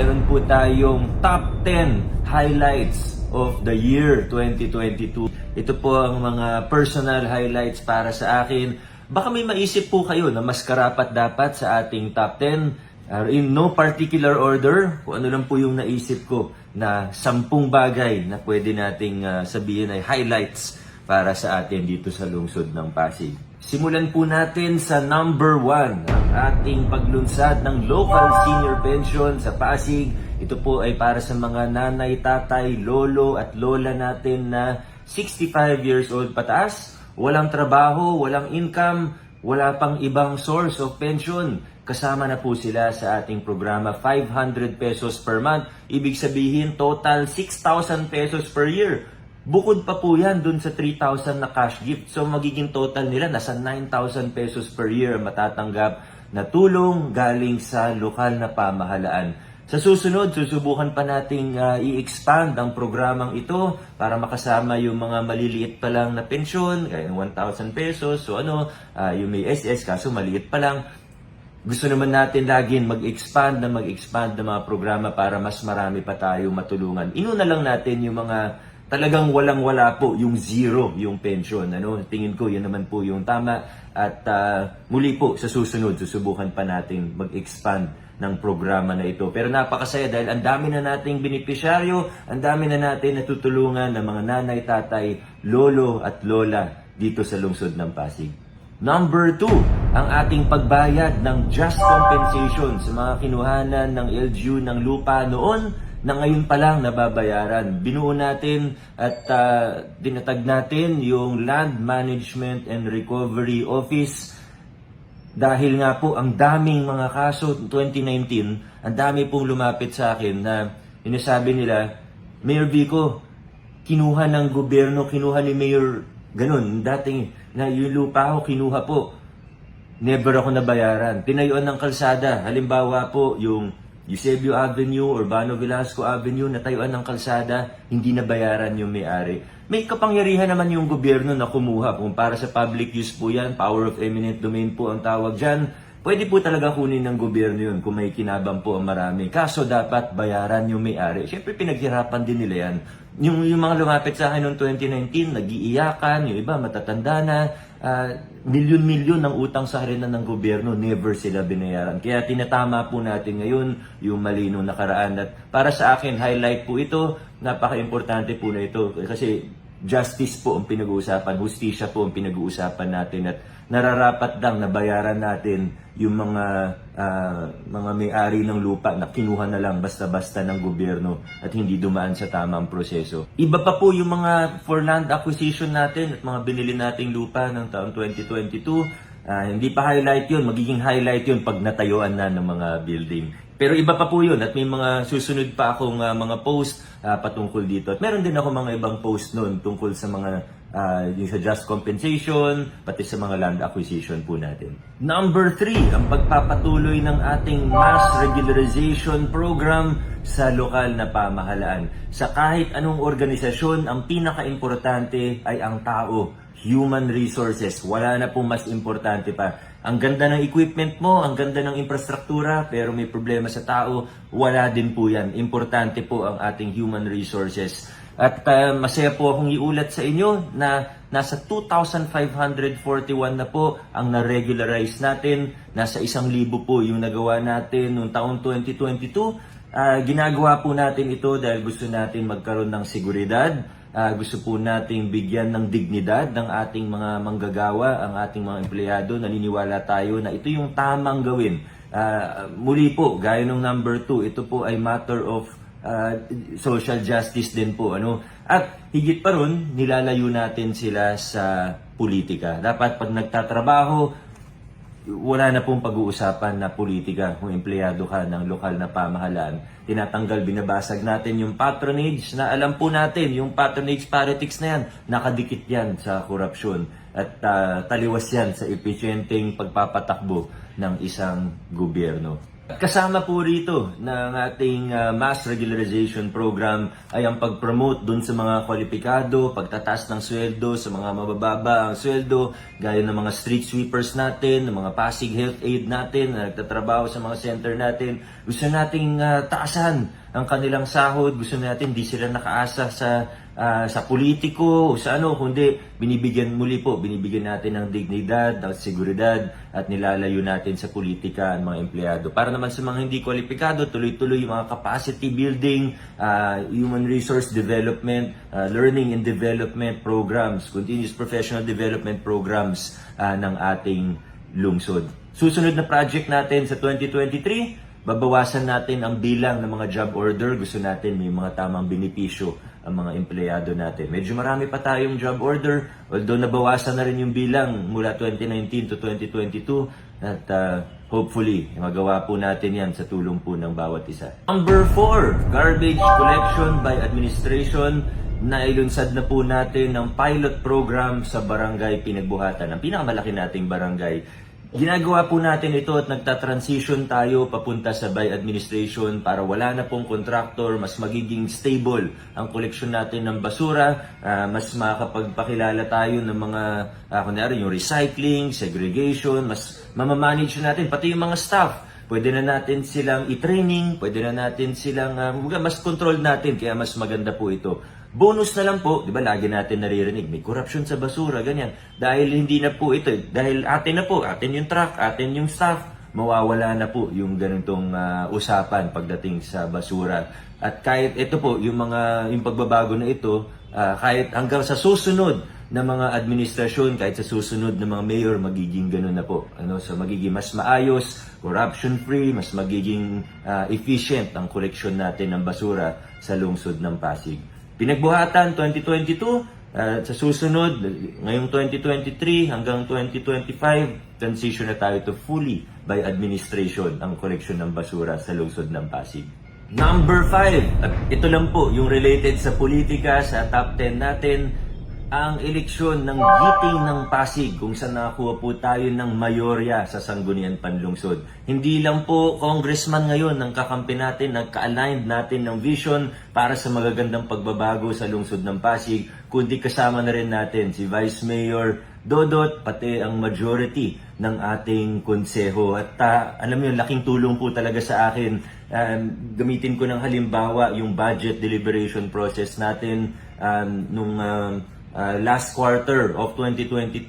meron po tayong top 10 highlights of the year 2022. Ito po ang mga personal highlights para sa akin. Baka may maisip po kayo na mas karapat dapat sa ating top 10. In no particular order, kung ano lang po yung naisip ko na 10 bagay na pwede nating sabihin ay highlights para sa atin dito sa lungsod ng Pasig. Simulan po natin sa number 1, ang ating paglunsad ng local senior pension sa Pasig. Ito po ay para sa mga nanay, tatay, lolo at lola natin na 65 years old pataas, walang trabaho, walang income, wala pang ibang source of pension. Kasama na po sila sa ating programa, 500 pesos per month. Ibig sabihin, total 6,000 pesos per year. Bukod pa po yan dun sa 3,000 na cash gift. So magiging total nila nasa 9,000 pesos per year matatanggap na tulong galing sa lokal na pamahalaan. Sa susunod, susubukan pa nating i-expand ang programang ito para makasama yung mga maliliit pa lang na pensyon, kaya 1,000 pesos. So yung may SS kaso maliit pa lang. Gusto naman natin laging mag-expand ng mga programa para mas marami pa tayong matulungan. Inuna lang natin yung mga talagang walang-wala po, yung zero, yung pension. Tingin ko, yun naman po yung tama. At muli po, sa susunod, susubukan pa natin mag-expand ng programa na ito. Pero napakasaya dahil ang dami na nating benepisyaryo, ang dami na natin natutulungan ng mga nanay, tatay, lolo at lola dito sa lungsod ng Pasig. Number 2, ang ating pagbayad ng just compensation sa mga kinuhanan ng LGU ng lupa noon na ngayon pa lang nababayaran. Binuo natin at dinatag natin yung Land Management and Recovery Office dahil nga po ang daming mga kaso 2019, ang dami pong lumapit sa akin na sinasabi nila, Mayor Vico, kinuha ng gobyerno, kinuha ni Mayor, ganun, dating na yung lupa ko, kinuha po. Never ako nabayaran. Tinayuan ng kalsada. Halimbawa po, yung Eusebio Avenue, Urbano Velasco Avenue, natayuan ng kalsada, hindi nabayaran yung may-ari. May kapangyarihan naman yung gobyerno na kumuha. Kung para sa public use po yan, power of eminent domain po ang tawag dyan, pwede po talaga kunin ng gobyerno yun kung may kinabang po ang marami. Kaso dapat bayaran yung may-ari. Siyempre pinaghirapan din nila yan. Yung mga lumapit sa akin noong 2019, nag-iiyakan, yung iba matatanda na, milyon-milyon ng utang sa harinan ng gobyerno, never sila binayaran. Kaya tinatama po natin ngayon yung malinong nakaraan. At para sa akin, highlight po ito, napaka-importante po na ito. Kasi justice po ang pinag-uusapan, hustisya po ang pinag-uusapan natin at nararapat lang na bayaran natin yung mga may-ari ng lupa na kinuha na lang basta-basta ng gobyerno at hindi dumaan sa tamang proseso. Iba pa po yung mga for land acquisition natin at mga binili nating lupa ng taong 2022. Hindi pa highlight yun, magiging highlight yun pag natayuan na ng mga building. Pero iba pa po yun at may mga susunod pa akong mga post patungkol dito. At meron din ako mga ibang post noon tungkol sa mga yung sa just compensation, pati sa mga land acquisition po natin. Number 3, ang pagpapatuloy ng ating mass regularization program sa lokal na pamahalaan. Sa kahit anong organisasyon, ang pinaka-importante ay ang tao, human resources. Wala na pong mas importante pa. Ang ganda ng equipment mo, ang ganda ng infrastruktura, pero may problema sa tao, wala din po yan. Importante po ang ating human resources. At masaya po akong iulat sa inyo na nasa 2,541 na po ang na-regularize natin. Nasa 1,000 po yung nagawa natin noong taong 2022. Ginagawa po natin ito dahil gusto natin magkaroon ng seguridad. Gusto po nating bigyan ng dignidad ng ating mga manggagawa, ang ating mga empleyado. Naniniwala tayo na ito yung tamang gawin. Muli po, gaya ng number 2, ito po ay matter of social justice din po. At higit pa ron, nilalayo natin sila sa politika. Dapat pag nagtatrabaho, wala na pong pag-uusapan na politika kung empleyado ka ng lokal na pamahalaan. Tinatanggal, binabasag natin yung patronage na alam po natin, yung patronage politics na yan, nakadikit yan sa korupsyon at taliwas yan sa epesyenteng pagpapatakbo ng isang gobyerno. Kasama po rito ng ating mass regularization program ay ang pag-promote dun sa mga kwalipikado, pagtataas ng sweldo sa mga mabababa ang sweldo, gaya ng mga street sweepers natin, ng mga Pasig health aid natin na nagtatrabaho sa mga center natin. Gusto nating taasan ang kanilang sahod, gusto natin di sila nakaasa sa politiko o sa ano, kundi binibigyan natin ng dignidad, ng seguridad at nilalayo natin sa politika ang mga empleyado. Para naman sa mga hindi kwalipikado, tuloy-tuloy yung mga capacity building, human resource development, learning and development programs, continuous professional development programs ng ating lungsod. Susunod na project natin sa 2023, babawasan natin ang bilang ng mga job order. Gusto natin may mga tamang benepisyo ang mga empleyado natin. Medyo marami pa tayong job order, although nabawasan na rin yung bilang mula 2019 to 2022 at hopefully magawa po natin yan sa tulong po ng bawat isa. Number 4, garbage collection by administration. Nailunsad na po natin ng pilot program sa Barangay Pinagbuhatan, ang pinakamalaki nating barangay. Ginagawa po natin ito at nagta-transition tayo papunta sa by administration para wala na pong contractor, mas magiging stable ang koleksyon natin ng basura, mas makakapagpakilala tayo ng mga, kunyari yung recycling, segregation, mas mamamanage natin, pati yung mga staff. Pwede na natin silang i-training, pwede na natin silang, mas control natin, kaya mas maganda po ito. Bonus na lang po, di ba lagi natin naririnig, may corruption sa basura, ganyan. Dahil hindi na po ito, dahil atin na po, atin yung truck, atin yung staff, mawawala na po yung ganitong usapan pagdating sa basura. At kahit ito po, yung pagbabago na ito, kahit hanggang sa susunod na mga administrasyon, kahit sa susunod na mga mayor, magiging ganun na po. So magiging mas maayos, corruption-free, mas magiging efficient ang koleksyon natin ng basura sa lungsod ng Pasig. Pinagbuhatan 2022, sa susunod, ngayong 2023 hanggang 2025, transition na tayo to fully by administration ang koleksyon ng basura sa lungsod ng Pasig. Number 5, at ito lang po yung related sa politika, sa top 10 natin, ang eleksyon ng Giting ng Pasig kung saan nakakuha po tayo ng mayorya sa Sangguniang Panlungsod. Hindi lang po congressman ngayon ang kakampi natin, nagka-aligned natin ng vision para sa magagandang pagbabago sa lungsod ng Pasig, kundi kasama na rin natin si Vice Mayor Dodot, pati ang majority ng ating konseho. At alam niyo, laking tulong po talaga sa akin. Gamitin ko ng halimbawa yung budget deliberation process natin nung last quarter of 2022,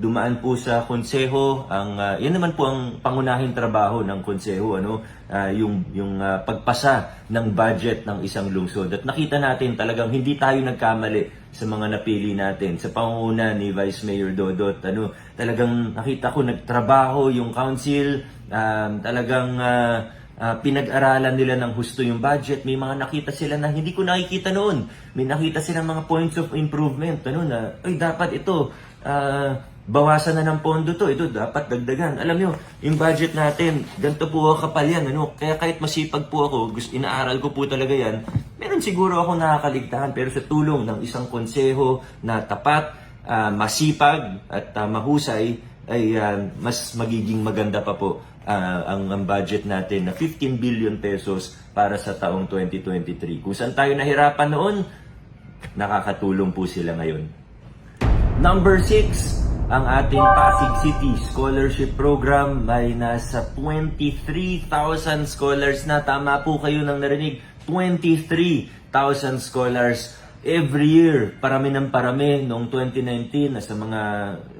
dumaan po sa konseho yan naman po ang pangunahing trabaho ng konseho, yung pagpasa ng budget ng isang lungsod. At nakita natin talagang hindi tayo nagkamali sa mga napili natin. Sa pangunguna ni Vice Mayor Dodot, talagang nakita ko nagtrabaho yung council, talagang pinag-aralan nila ng husto yung budget. May mga nakita sila na hindi ko nakikita noon. May nakita sila mga points of improvement. Dapat ito, bawasan na ng pondo to. Ito, dapat dagdagan. Alam nyo, yung budget natin, ganito po kapal yan. Kaya kahit masipag po ako, inaaral ko po talaga yan, meron siguro ako nakakaligtahan. Pero sa tulong ng isang konseho na tapat, masipag at mahusay, ay mas magiging maganda pa po ang budget natin na 15 billion pesos para sa taong 2023. Kung saan tayo nahirapan noon, nakakatulong po sila ngayon. Number 6, ang ating Pasig City Scholarship Program ay nasa 23,000 scholars na. Tama po kayo nang narinig, 23,000 scholars every year. Parami ng parami. Noong 2019, nasa mga,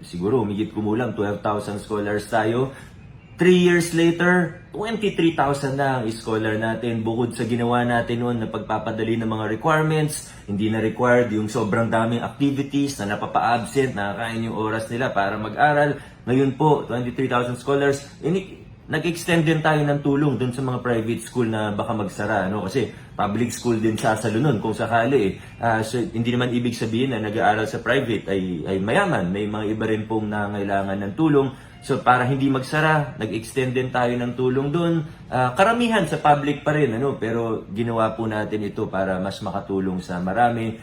siguro, umigit kumulang 12,000 scholars tayo. 3 years later, 23,000 na ang scholar natin. Bukod sa ginawa natin noon na pagpapadali ng mga requirements, hindi na required yung sobrang daming activities na napapa-absent, nakakain yung oras nila para mag-aral. Ngayon po, 23,000 scholars. Nag-extend din tayo ng tulong dun sa mga private school na baka magsara. Kasi public school din sasalo nun kung sakali. So, hindi naman ibig sabihin na nag-aaral sa private ay mayaman. May mga iba rin pong nangailangan ng tulong. So para hindi magsara, nag-extend din tayo ng tulong doon. Karamihan sa public pa rin, pero ginawa po natin ito para mas makatulong sa marami.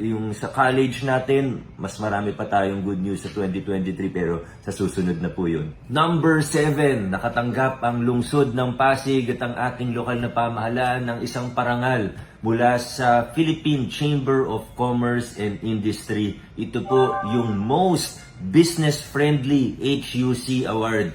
Yung sa college natin, mas marami pa tayong good news sa 2023 pero sa susunod na po yun. Number 7, nakatanggap ang lungsod ng Pasig at ang ating lokal na pamahalaan ng isang parangal mula sa Philippine Chamber of Commerce and Industry. Ito po yung most business-friendly HUC award.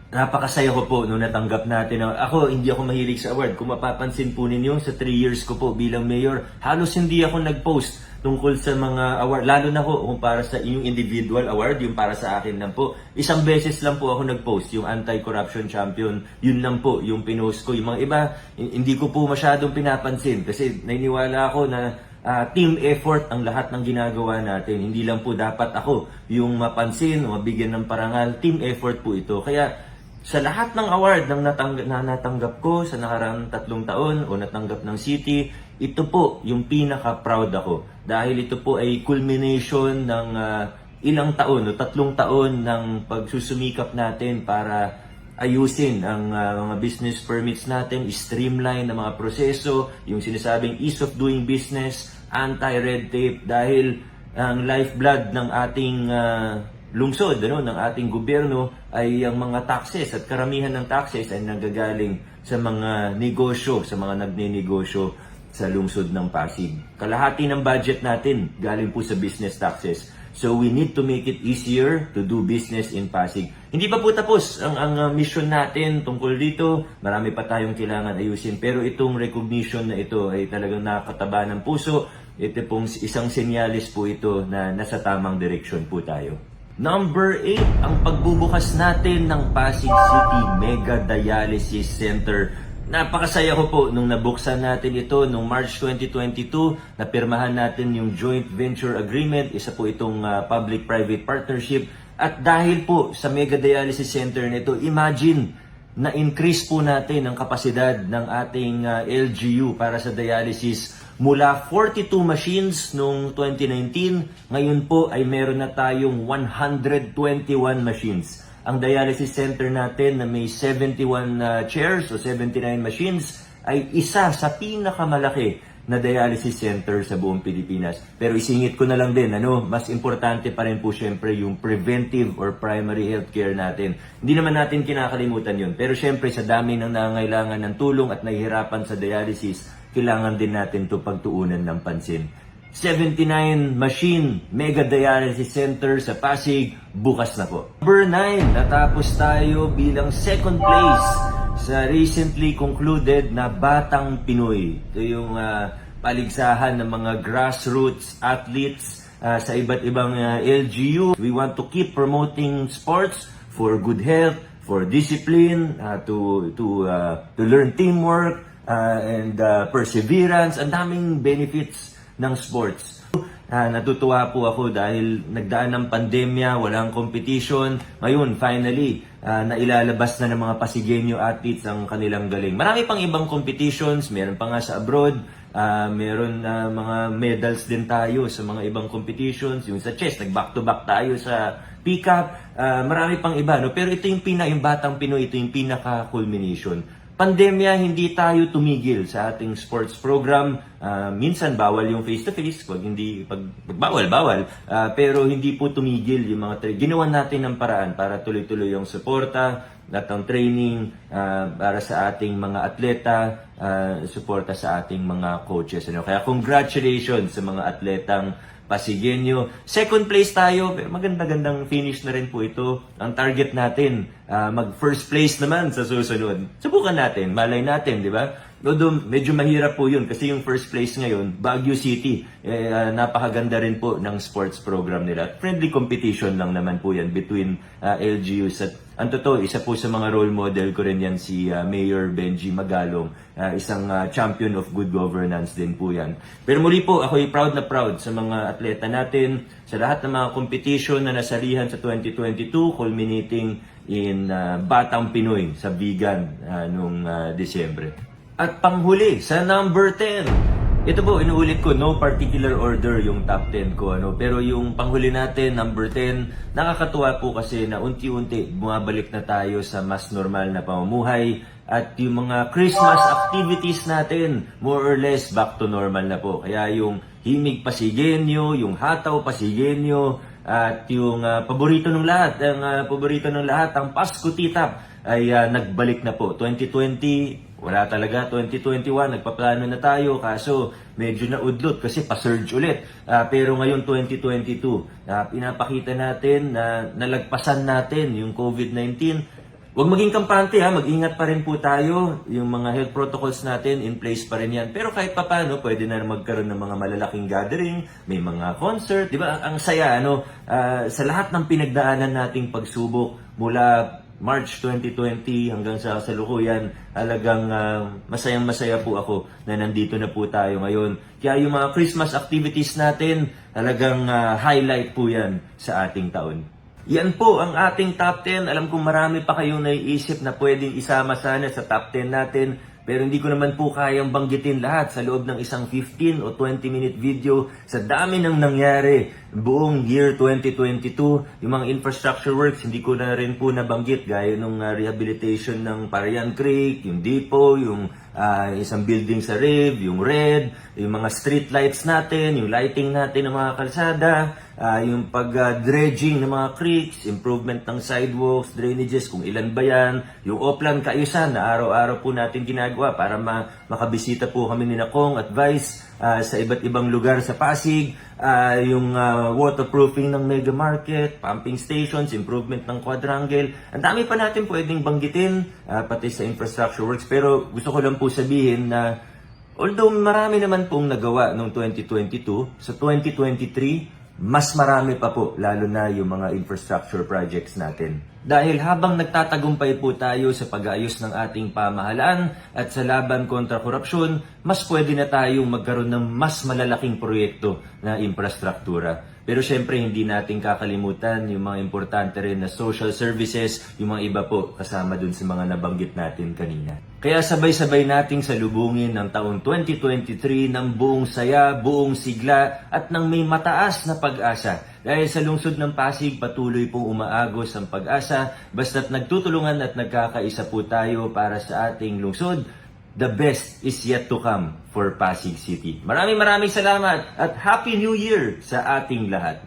Napakasaya ko po nung natanggap natin. Ako, hindi ako mahilig sa award. Kung mapapansin po ninyo, sa 3 years ko po bilang mayor, halos hindi ako nag-post tungkol sa mga award. Lalo na ko kung para sa inyong individual award, yung para sa akin lang po. Isang beses lang po ako nag-post, yung anti-corruption champion. Yun lang po yung pinost ko. Yung mga iba, hindi ko po masyadong pinapansin kasi naniniwala ako na team effort ang lahat ng ginagawa natin. Hindi lang po dapat ako yung mapansin o mabigyan ng parangal. Team effort po ito. Kaya sa lahat ng award na natanggap ko sa nakaraang 3 taon o natanggap ng city, ito po yung pinaka-proud ako. Dahil ito po ay culmination ng ilang taon o 3 taon ng pagsusumikap natin para ayusin ang mga business permits natin, streamline ang mga proseso, yung sinasabing ease of doing business, anti-red tape, dahil ang lifeblood ng ating lungsod, ng ating gobyerno ay ang mga taxes at karamihan ng taxes ay nagagaling sa mga negosyo, sa mga nagnenegosyo sa lungsod ng Pasig. Kalahati ng budget natin galing po sa business taxes. So we need to make it easier to do business in Pasig. Hindi pa po tapos ang mission natin tungkol dito. Marami pa tayong kailangan ayusin. Pero itong recognition na ito ay talagang nakakataba ng puso. Ito pong isang senyalis po ito na nasa tamang direksyon po tayo. Number 8, ang pagbubukas natin ng Pasig City Mega Dialysis Center. Napakasaya ko po nung nabuksan natin ito noong March 2022, napirmahan natin yung joint venture agreement, isa po itong public-private partnership. At dahil po sa Mega Dialysis Center nito, imagine, na-increase po natin ang kapasidad ng ating LGU para sa dialysis mula 42 machines noong 2019, ngayon po ay meron na tayong 121 machines. Ang dialysis center natin na may 71 chairs o 79 machines ay isa sa pinakamalaki na dialysis center sa buong Pilipinas. Pero isingit ko na lang din, mas importante pa rin po syempre yung preventive or primary healthcare natin. Hindi naman natin kinakalimutan yun. Pero syempre sa dami ng nangangailangan ng tulong at nahihirapan sa dialysis, kailangan din natin ito pagtuunan ng pansin. 79 machine Mega Dialysis Center sa Pasig, bukas na po. Number 9, natapos tayo bilang second place sa recently concluded na Batang Pinoy. Ito yung paligsahan ng mga grassroots athletes sa iba't ibang LGU. We want to keep promoting sports for good health, for discipline, to learn teamwork, and perseverance. Ang daming benefits ng sports. Natutuwa po ako dahil nagdaan ng pandemya, walang competition. Ngayon, finally, nailalabas na ng mga Pasigueño athletes ang kanilang galing. Marami pang ibang competitions, meron pa nga sa abroad, meron mga medals din tayo sa mga ibang competitions. Yung sa chess, nag-back-to-back tayo sa pick-up. Marami pang iba, no? Pero ito yung Batang Pinoy, ito yung pinaka-culmination. Pandemya, hindi tayo tumigil sa ating sports program. Minsan bawal yung face-to-face, bawal. Pero hindi po tumigil yung mga ginawa natin ng paraan para tuloy-tuloy yung suporta at ang training para sa ating mga atleta, suporta sa ating mga coaches. Kaya congratulations sa mga atletang Pasigueño. Second place tayo, pero maganda-gandang finish na rin po ito. Ang target natin, mag first place naman sa susunod. Subukan natin, malay natin, di ba? Medyo mahirap po yun kasi yung first place ngayon, Baguio City, napakaganda rin po ng sports program nila. Friendly competition lang naman po yan between LGUs. At ang totoo, isa po sa mga role model ko rin yan si Mayor Benji Magalong, isang champion of good governance din po yan. Pero muli po, ako ay proud na proud sa mga atleta natin, sa lahat ng mga competition na nasalihan sa 2022, culminating in Batang Pinoy sa Vigan noong Disyembre. At panghuli, sa number 10. Ito po, inuulit ko, no particular order yung top 10 ko. Pero yung panghuli natin, number 10, nakakatuwa po kasi na unti-unti bumabalik na tayo sa mas normal na pamumuhay. at yung mga Christmas activities natin, more or less back to normal na po. Kaya yung himig pasigenyo, yung hataw pasigenyo, at yung paborito ng lahat, ang Pasko Titap ay nagbalik na po. 2020, wala talaga. 2021, nagpaplano na tayo, kaso medyo naudlot kasi pa-surge ulit. Pero ngayon 2022, pinapakita natin na nalagpasan natin yung COVID-19. Huwag maging kampante mag-ingat pa rin po tayo. Yung mga health protocols natin, in place pa rin yan. Pero kahit papano, pwede na magkaroon ng mga malalaking gathering, may mga concert, di ba? Ang saya, sa lahat ng pinagdaanan nating pagsubok mula March 2020 hanggang sa kasalukuyan, halagang masayang-masaya po ako na nandito na po tayo ngayon. Kaya yung mga Christmas activities natin, halagang highlight po yan sa ating taon. Yan po ang ating top 10. Alam kong marami pa kayong naiisip na pwedeng isama sana sa top 10 natin. Pero hindi ko naman po kayang banggitin lahat sa loob ng isang 15 o 20-minute video sa dami ng nangyari buong year 2022. Yung mga infrastructure works, hindi ko na rin po nabanggit gaya nung rehabilitation ng Parian Creek, yung depot, yung isang building sa RIV, yung RED, yung mga street lights natin, yung lighting natin ng mga kalsada, yung pag-dredging ng mga creeks, improvement ng sidewalks, drainages, kung ilan ba yan, yung Oplan Kaayusan na araw-araw po natin ginagawa para makabisita po kami ni Nakong at Vice sa iba't ibang lugar sa Pasig, yung waterproofing ng Mega Market, pumping stations, improvement ng quadrangle. Ang dami pa natin pwedeng banggitin, pati sa infrastructure works. Pero gusto ko lang po sabihin na although marami naman pong nagawa noong 2022, sa 2023, mas marami pa po, lalo na yung mga infrastructure projects natin. Dahil habang nagtatagumpay po tayo sa pag-aayos ng ating pamahalaan at sa laban kontra korupsyon, mas pwede na tayong magkaroon ng mas malalaking proyekto na infrastruktura. Pero syempre hindi natin kakalimutan yung mga importante rin na social services, yung mga iba po kasama dun sa mga nabanggit natin kanina. Kaya sabay-sabay nating salubungin ng taong 2023 ng buong saya, buong sigla at ng may mataas na pag-asa. Dahil sa lungsod ng Pasig, patuloy pong umaagos ang pag-asa basta't nagtutulungan at nagkakaisa po tayo para sa ating lungsod. The best is yet to come for Pasig City. Maraming salamat at Happy New Year sa ating lahat.